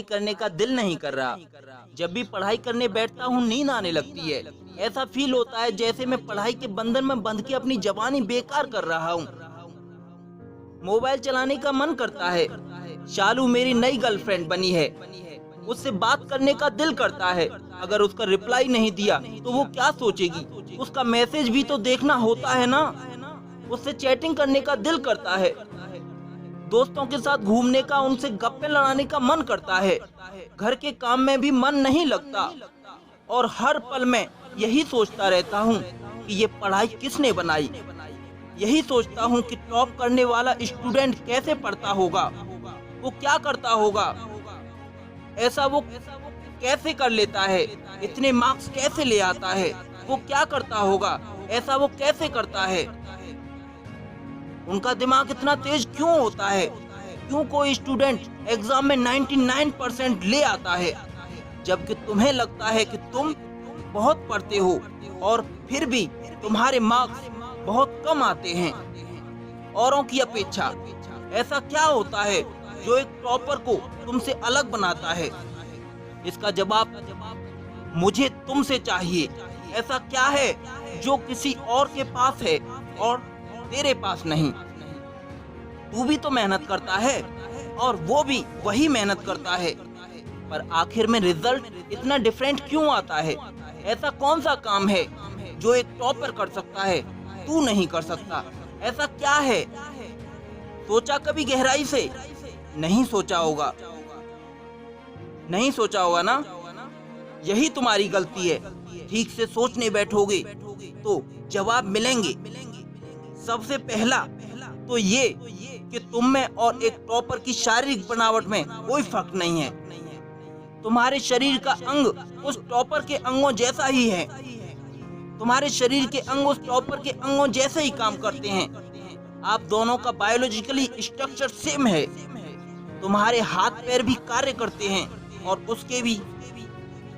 करने का दिल नहीं कर रहा। जब भी पढ़ाई करने बैठता हूँ नींद आने लगती है। ऐसा फील होता है जैसे मैं पढ़ाई के बंधन में बंध के अपनी जवानी बेकार कर रहा हूँ। मोबाइल चलाने का मन करता है। शालू मेरी नई गर्लफ्रेंड बनी है, उससे बात करने का दिल करता है। अगर उसका रिप्लाई नहीं दिया तो वो क्या सोचेगी, उसका मैसेज भी तो देखना होता है ना। उससे चैटिंग करने का दिल करता है, दोस्तों के साथ घूमने का, उनसे गप्पे लड़ाने का मन करता है। घर के काम में भी मन नहीं लगता और हर पल में यही सोचता रहता हूँ कि ये पढ़ाई किसने बनाई। यही सोचता हूँ कि टॉप करने वाला स्टूडेंट कैसे पढ़ता होगा, वो क्या करता होगा, ऐसा वो कैसे कर लेता है, इतने मार्क्स कैसे ले आता है, वो क्या करता होगा, ऐसा वो कैसे करता है। उनका दिमाग इतना तेज क्यों होता है, क्यों कोई स्टूडेंट एग्जाम में 99% ले आता है, जबकि तुम्हें लगता है कि तुम बहुत पढ़ते हो और फिर भी तुम्हारे मार्क्स बहुत कम आते हैं औरों की अपेक्षा। ऐसा क्या होता है जो एक टॉपर को तुमसे अलग बनाता है? इसका जवाब मुझे तुमसे चाहिए। ऐसा क्या है जो किसी और के पास है और तेरे पास नहीं? तू भी तो मेहनत करता है और वो भी वही मेहनत करता है, पर आखिर में रिजल्ट इतना डिफरेंट क्यों आता है? ऐसा कौन सा काम है जो एक टॉपर कर सकता है, तू नहीं कर सकता? ऐसा क्या है? सोचा कभी गहराई से? नहीं सोचा होगा, नहीं सोचा होगा ना। यही तुम्हारी गलती है। ठीक से सोचने बैठोगे तो जवाब मिलेंगे। सबसे पहला तो ये कि तुम में और एक टॉपर की शारीरिक बनावट में कोई फर्क नहीं है। तुम्हारे शरीर का अंग उस टॉपर के अंगों जैसा ही है। तुम्हारे शरीर के अंग उस टॉपर के अंगों जैसे ही काम करते हैं। आप दोनों का बायोलॉजिकली स्ट्रक्चर सेम है। तुम्हारे हाथ पैर भी कार्य करते हैं और उसके भी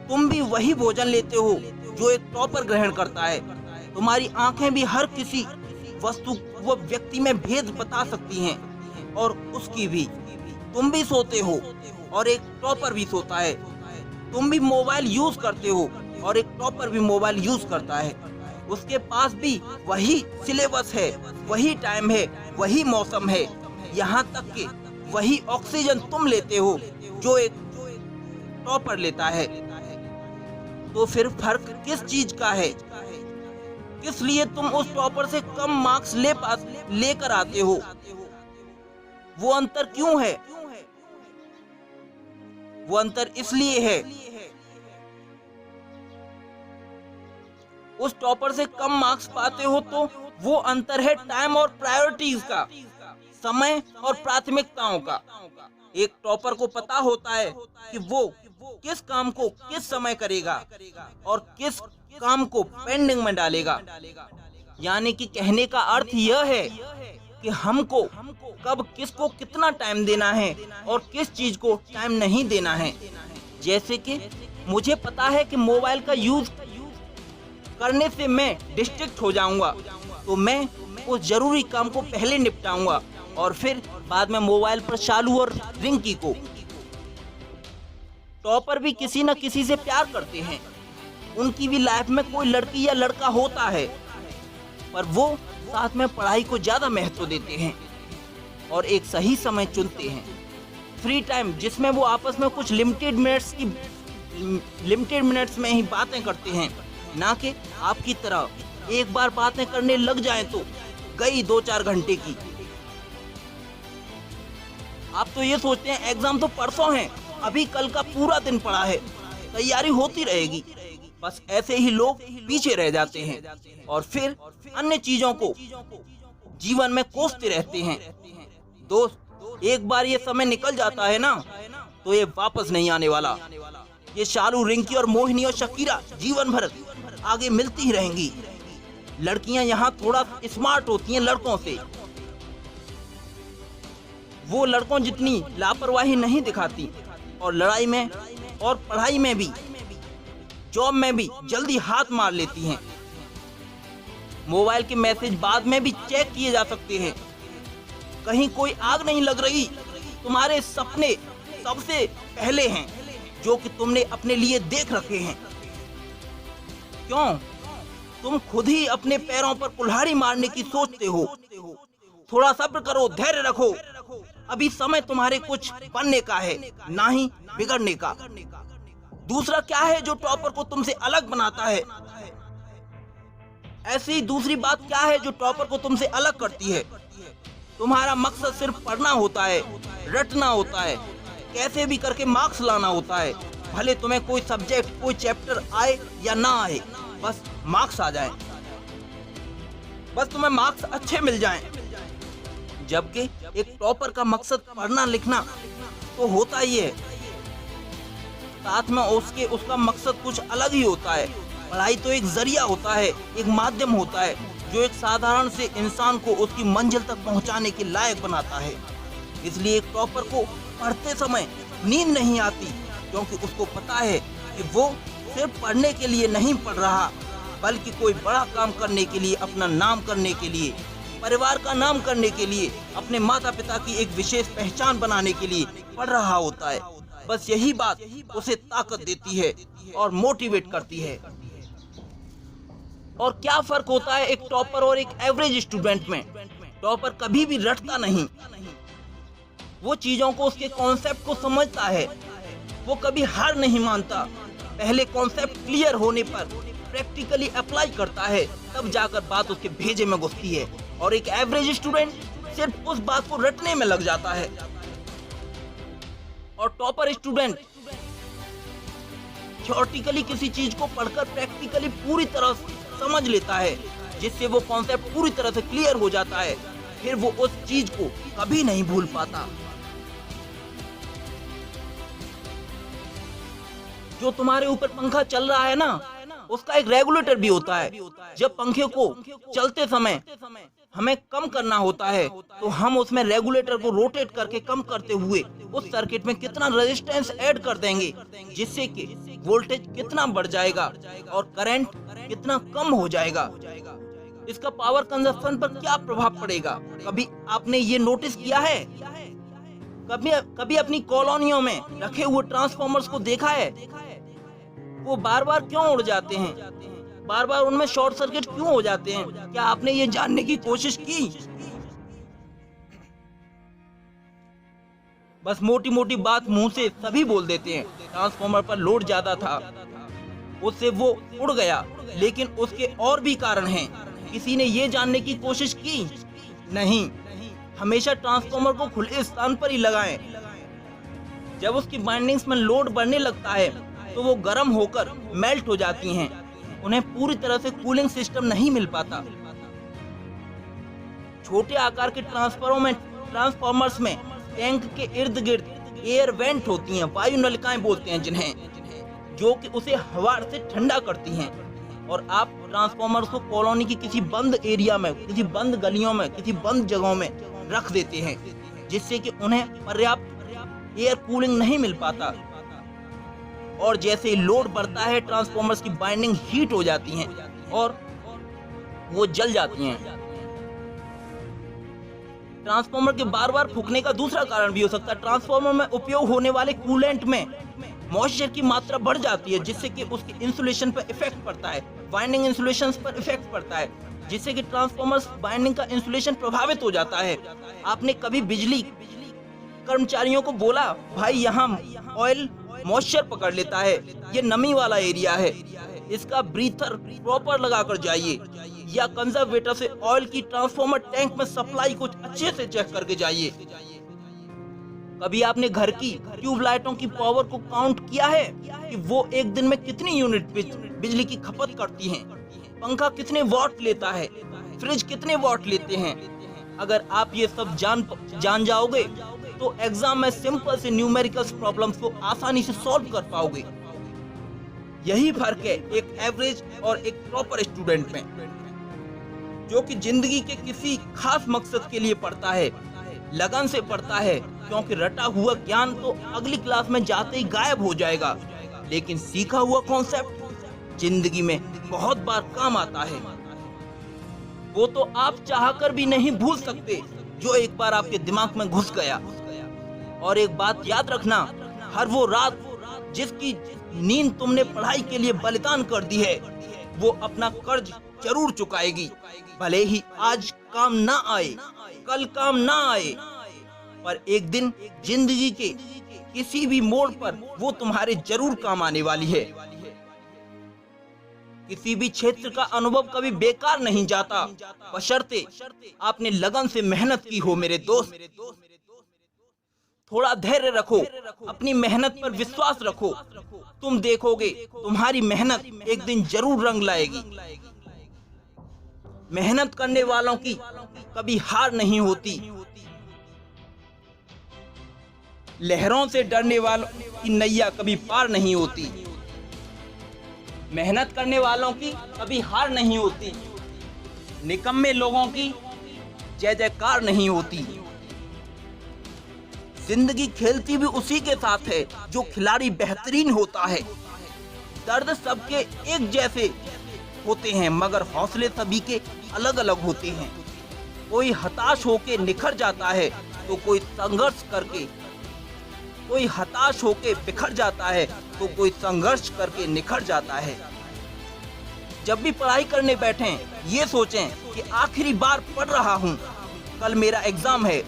तुम भी वही भोजन लेते हो जो एक टॉपर ग्रहण करता है। तुम्हारी आंखें भी हर किसी वस्तु व व्यक्ति में भेद बता सकती हैं और उसकी भी। तुम भी सोते हो और एक टॉपर भी सोता है। तुम भी मोबाइल यूज करते हो और एक टॉपर भी मोबाइल यूज करता है। उसके पास भी वही सिलेबस है, वही टाइम है, वही मौसम है, यहाँ तक कि वही ऑक्सीजन तुम लेते हो जो एक टॉपर लेता है। तो फिर फर्क किस चीज का है? किस लिए तुम उस टॉपर से कम मार्क्स लेकर आते हो? वो अंतर क्यों है? वो अंतर इसलिए है, उस टॉपर से कम मार्क्स पाते हो तो वो अंतर है टाइम और प्रायोरिटीज का, समय और प्राथमिकताओं का। एक टॉपर को पता होता है कि वो किस काम को किस समय करेगा और किस काम को पेंडिंग में डालेगा। यानी कि कहने का अर्थ यह है कि हमको कब किसको कितना टाइम देना है और किस चीज को टाइम नहीं देना है। जैसे कि मुझे पता है कि मोबाइल का यूज करने से मैं डिस्ट्रैक्ट हो जाऊंगा, तो मैं उस जरूरी काम को पहले निपटाऊंगा और फिर बाद में मोबाइल पर शालू और रिंकी को। टॉपर भी किसी न किसी से प्यार करते हैं। उनकी भी लाइफ में कोई लड़की या लड़का होता है, पर वो साथ में पढ़ाई को ज्यादा महत्व देते हैं और एक सही समय चुनते हैं। फ्री टाइम जिसमें वो आपस में कुछ लिमिटेड मिनट्स में ही बातें करते हैं, ना कि आपकी तरह एक बार बातें करने लग जाएं तो गई 2-4 घंटे की। आप तो ये सोचते हैं एग्जाम तो परसों है, अभी कल का पूरा दिन पड़ा है, तैयारी होती रहेगी। बस ऐसे ही लोग पीछे रह जाते हैं और फिर अन्य चीजों को जीवन में कोसते रहते हैं। दोस्त, एक बार ये समय निकल जाता है ना, तो ये वापस नहीं आने वाला। ये शालू, रिंकी और मोहिनी और शकीरा जीवन भर आगे मिलती ही रहेंगी। लड़कियां यहाँ थोड़ा स्मार्ट होती हैं लड़कों से। वो लड़कों जितनी लापरवाही नहीं दिखाती और लड़ाई में और पढ़ाई में भी, जॉब में भी जल्दी हाथ मार लेती हैं। मोबाइल के मैसेज बाद में भी चेक किए जा सकते हैं। कहीं कोई आग नहीं लग रही, तुम्हारे सपने सबसे पहले हैं जो कि तुमने अपने लिए देख रखे हैं। क्यों? तुम खुद ही अपने पैरों पर कुल्हाड़ी मारने की सोचते हो। थोड़ा सब्र करो, धैर्य रखो। अभी समय तुम्हारे कुछ बनने का है, ना ही बिगड़ने का। दूसरा क्या है जो टॉपर को तुमसे अलग बनाता है? ऐसी ही दूसरी बात क्या है जो टॉपर को तुमसे अलग करती है? तुम्हारा मकसद सिर्फ पढ़ना होता है, रटना होता है, कैसे भी करके मार्क्स लाना होता है। भले तुम्हें कोई सब्जेक्ट, कोई चैप्टर आए या ना आए, बस मार्क्स आ जाएं, बस तुम्हें मार्क्स अच्छे मिल जाएं। जबकि एक टॉपर का मकसद पढ़ना लिखना तो होता ही है, साथ में उसका मकसद कुछ अलग ही होता है। पढ़ाई तो एक जरिया होता है, एक माध्यम होता है जो एक साधारण से इंसान को उसकी मंजिल तक पहुंचाने के लायक बनाता है। इसलिए एक टॉपर को पढ़ते समय नींद नहीं आती, क्योंकि उसको पता है कि वो सिर्फ पढ़ने के लिए नहीं पढ़ रहा, बल्कि कोई बड़ा काम करने के लिए, अपना नाम करने के लिए, परिवार का नाम करने के लिए, अपने माता पिता की एक विशेष पहचान बनाने के लिए पढ़ रहा होता है। बस यही बात उसे ताकत देती है और मोटिवेट करती है। और क्या फर्क होता है एक टॉपर और एक एवरेज स्टूडेंट में? टॉपर कभी भी रटता नहीं, वो चीजों को, उसके कॉन्सेप्ट को समझता है, वो कभी हार नहीं मानता। पहले कॉन्सेप्ट क्लियर होने पर प्रैक्टिकली अप्लाई करता है, तब जाकर बात उसके भेजे में घुसती है। और एक एवरेज स्टूडेंट सिर्फ उस बात को रटने में लग जाता है। और टॉपर स्टूडेंट थ्योरेटिकली किसी चीज को पढ़कर प्रैक्टिकली पूरी तरह समझ लेता है, जिससे वो कॉन्सेप्ट पूरी तरह से क्लियर हो जाता है। फिर वो उस चीज को कभी नहीं भूल पाता। जो तुम्हारे ऊपर पंखा चल रहा है ना, उसका एक रेगुलेटर भी होता है। जब पंखे को चलते समय हमें कम करना होता है, तो हम उसमें रेगुलेटर को रोटेट करके कम करते हुए उस सर्किट में कितना रेजिस्टेंस ऐड कर देंगे, जिससे कि वोल्टेज कितना बढ़ जाएगा और करंट कितना कम हो जाएगा। इसका पावर कंजप्शन पर क्या प्रभाव पड़ेगा, कभी आपने ये नोटिस किया है? कभी अपनी कॉलोनियों में रखे हुए ट्रांसफॉर्मर्स को देखा है? वो बार बार क्यों उड़ जाते हैं? बार बार उनमें शॉर्ट सर्किट क्यों हो जाते हैं? क्या आपने ये जानने की कोशिश की? बस मोटी मोटी बात मुंह से सभी बोल देते हैं। ट्रांसफॉर्मर पर लोड ज्यादा था, उससे वो उड़ गया, लेकिन उसके और भी कारण हैं। किसी ने ये जानने की कोशिश की? नहीं। हमेशा ट्रांसफॉर्मर को खुले स्थान पर ही लगाएं। जब उसकी वाइंडिंग्स में लोड बढ़ने लगता है तो वो गर्म होकर मेल्ट हो जाती हैं। उन्हें पूरी तरह से कूलिंग सिस्टम नहीं मिल पाता। छोटे आकार के ट्रांसफॉर्मर्स में टैंक के इर्द गिर्द एयर वेंट होती हैं, वायु नलिकाएं बोलते हैं जिन्हें, जो कि उसे हवा से ठंडा करती हैं। और आप ट्रांसफॉर्मर्स को कॉलोनी की किसी बंद एरिया में, किसी बंद गलियों में, किसी बंद जगहों में रख देते हैं, जिससे कि उन्हें पर्याप्त एयर कूलिंग नहीं मिल पाता। और जैसे ही लोड बढ़ता है, ट्रांसफॉर्मर्स की बाइंडिंग हीट हो जाती हैं और वो जल जाती हैं। ट्रांसफॉर्मर के बार बार फूकने का दूसरा कारण भी हो सकता है, ट्रांसफॉर्मर में उपयोग होने वाले कूलेंट में मॉइस्चर की मात्रा बढ़ जाती है, जिससे कि उसके इंसुलेशन पर इफेक्ट पड़ता है, बाइंडिंग इंसुलेशन पर इफेक्ट पड़ता है, जिससे कि ट्रांसफॉर्मर बाइंडिंग का इंसुलेशन प्रभावित हो जाता है। आपने कभी बिजली कर्मचारियों को बोला, भाई यहाँ ऑयल मॉइस्चर पकड़ लेता है, ये नमी वाला एरिया है, इसका ब्रीथर प्रॉपर लगाकर जाइए, या कंजर्वेटर से ऑयल की ट्रांसफॉर्मर टैंक में सप्लाई कुछ अच्छे से चेक करके जाइए। कभी आपने घर की ट्यूबलाइटों की पावर को काउंट किया है कि वो एक दिन में कितनी यूनिट बिजली की खपत करती हैं? पंखा कितने वॉट लेता है? फ्रिज कितने वॉट लेते हैं? अगर आप ये सब जान जाओगे तो एग्जाम में सिंपल से न्यूमेरिकल्स प्रॉब्लम्स को आसानी से सॉल्व कर पाओगे। यही फर्क है एक एवरेज और एक प्रॉपर स्टूडेंट में, जो कि जिंदगी के किसी खास मकसद के लिए पढ़ता है, लगन से पढ़ता है, क्योंकि रटा हुआ ज्ञान तो अगली क्लास में जाते ही गायब हो जाएगा, लेकिन सीखा हुआ कॉन्सेप्ट जिंदगी में बहुत बार काम आता है। वो तो आप चाहकर भी नहीं भूल सकते, जो एक बार आपके दिमाग में घुस गया। और एक बात याद रखना, हर वो रात जिसकी नींद तुमने पढ़ाई के लिए बलिदान कर दी है, वो अपना कर्ज जरूर चुकाएगी। भले ही आज काम ना आए, कल काम ना आए, पर एक दिन जिंदगी के किसी भी मोड़ पर वो तुम्हारे जरूर काम आने वाली है। किसी भी क्षेत्र का अनुभव कभी बेकार नहीं जाता, बशर्ते आपने लगन से मेहनत की हो। मेरे दोस्त, थोड़ा धैर्य रखो, अपनी मेहनत पर विश्वास रखो। तुम देखोगे तुम्हारी मेहनत एक दिन जरूर रंग लाएगी। मेहनत करने वालों की कभी हार नहीं होती। लहरों से डरने वालों की नैया कभी पार नहीं होती। मेहनत करने वालों की कभी हार नहीं होती। निकम्मे लोगों की जय जयकार नहीं होती। जिंदगी खेलती भी उसी के साथ है जो खिलाड़ी बेहतरीन होता है। दर्द सबके एक जैसे होते हैं, मगर हौसले सभी के अलग अलग होते हैं। कोई हताश होके निखर जाता है तो कोई संघर्ष करके बिखर जाता है, तो कोई संघर्ष करके निखर जाता है। जब भी पढ़ाई करने बैठें, ये सोचें कि आखिरी बार पढ़ रहा हूँ, कल मेरा एग्जाम है।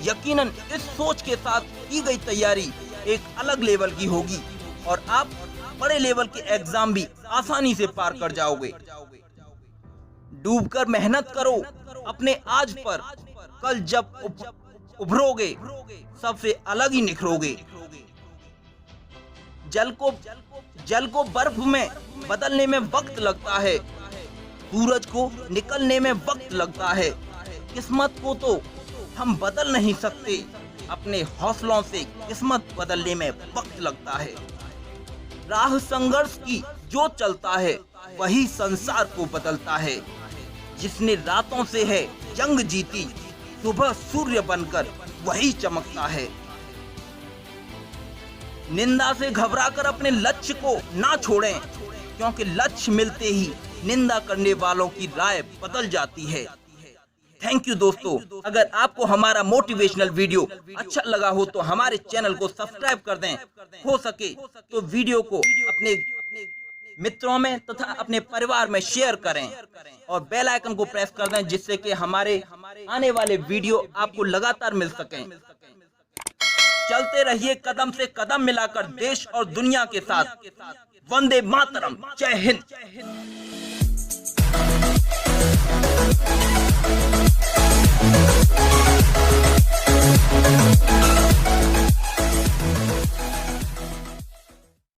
यकीनन इस सोच के साथ की गई तैयारी एक अलग लेवल की होगी और आप बड़े लेवल के एग्जाम भी आसानी से पार कर जाओगे। डूबकर मेहनत करो अपने आज पर, कल जब उभरोगे सबसे अलग ही निखरोगे। जल को बर्फ में बदलने में वक्त लगता है, सूरज को निकलने में वक्त लगता है। किस्मत को तो हम बदल नहीं सकते, अपने हौसलों से किस्मत बदलने में वक्त लगता है। राह संघर्ष की जो चलता है वही संसार को बदलता है। जिसने रातों से है जंग जीती, सुबह सूर्य बनकर वही चमकता है। निंदा से घबराकर अपने लक्ष्य को ना छोड़ें, क्योंकि लक्ष्य मिलते ही निंदा करने वालों की राय बदल जाती है। थैंक यू दोस्तों। अगर आपको हमारा मोटिवेशनल वीडियो अच्छा लगा हो तो हमारे चैनल को सब्सक्राइब कर दें। हो सके तो वीडियो को अपने मित्रों में तथा अपने परिवार में शेयर करें और बेल आइकन को प्रेस कर दें, जिससे कि हमारे आने वाले वीडियो आपको लगातार मिल सकें। चलते रहिए कदम से कदम मिलाकर देश और दुनिया के साथ। वंदे मातरम। जय हिंद।